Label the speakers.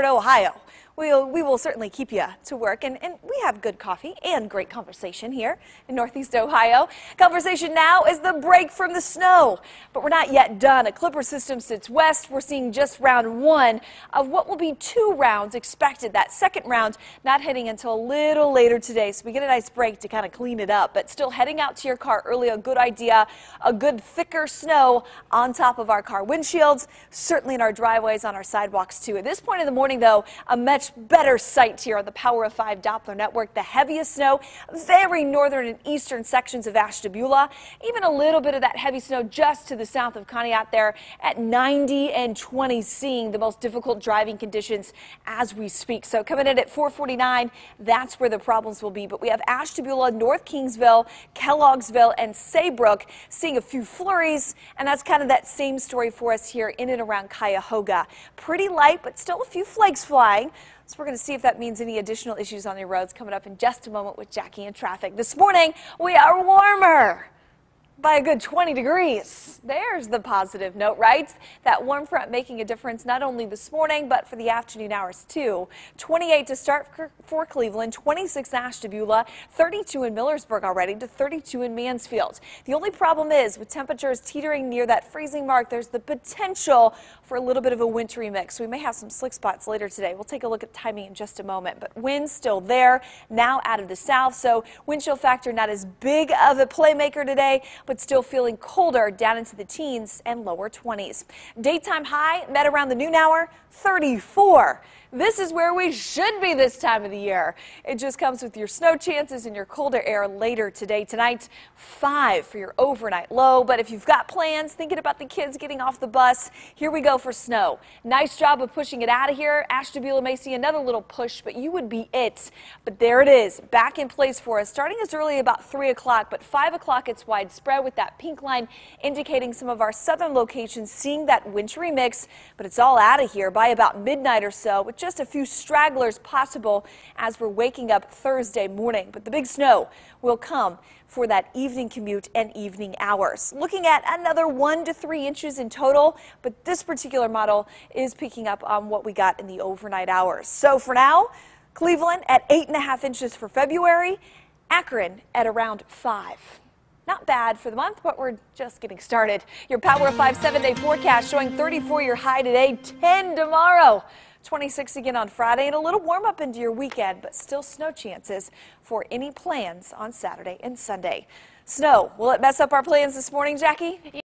Speaker 1: Florida, Ohio. We will certainly keep you to work, and we have good coffee and great conversation here in Northeast Ohio. Conversation now is the break from the snow, but we're not yet done. A clipper system sits west. We're seeing just round one of what will be 2 rounds expected. That second round not hitting until a little later today, so we get a nice break to kind of clean it up, but still heading out to your car early, a good idea. A good thicker snow on top of our car windshields, certainly in our driveways, on our sidewalks too. At this point in the morning, though, a much better sight here on the Power of 5 Doppler network. The heaviest snow, very northern and eastern sections of Ashtabula. Even a little bit of that heavy snow just to the south of Conneaut there at 90 and 20, seeing the most difficult driving conditions as we speak. So coming in at 4:49, that's where the problems will be. But we have Ashtabula, North Kingsville, Kelloggsville, and Saybrook seeing a few flurries, and that's kind of that same story for us here in and around Cuyahoga. Pretty light, but still a few flakes flying. So we're going to see if that means any additional issues on your roads coming up in just a moment with Jackie and traffic. This morning, we are warmer by a good 20 degrees. There's the positive note, right? That warm front making a difference not only this morning, but for the afternoon hours too. 28 to start for Cleveland, 26 Ashtabula, 32 in Millersburg already, to 32 in Mansfield. The only problem is with temperatures teetering near that freezing mark, there's the potential for a little bit of a wintry mix. We may have some slick spots later today. We'll take a look at timing in just a moment, but winds still there, now out of the south, so wind chill factor not as big of a playmaker today, but still feeling colder down into the teens and lower 20s. Daytime high met around the noon hour, 34. This is where we should be this time of the year. It just comes with your snow chances and your colder air later today. Tonight, 5 for your overnight low. But if you've got plans, thinking about the kids getting off the bus, here we go for snow. Nice job of pushing it out of here. Ashtabula may see another little push, but you would be it. But there it is, back in place for us, starting as early about 3 o'clock, but 5 o'clock it's widespread with that pink line indicating some of our southern locations seeing that wintry mix, but it's all out of here by about midnight or so, with just a few stragglers possible as we're waking up Thursday morning. But the big snow will come for that evening commute and evening hours. Looking at another 1 to 3 inches in total, but this particular model is picking up on what we got in the overnight hours. So for now, Cleveland at 8.5 inches for February, Akron at around 5. Not bad for the month, but we're just getting started. Your Power of 5 7-day forecast showing 34 your high today, 10 tomorrow. 26 again on Friday, and a little warm up into your weekend, but still snow chances for any plans on Saturday and Sunday. Snow, will it mess up our plans this morning, Jackie?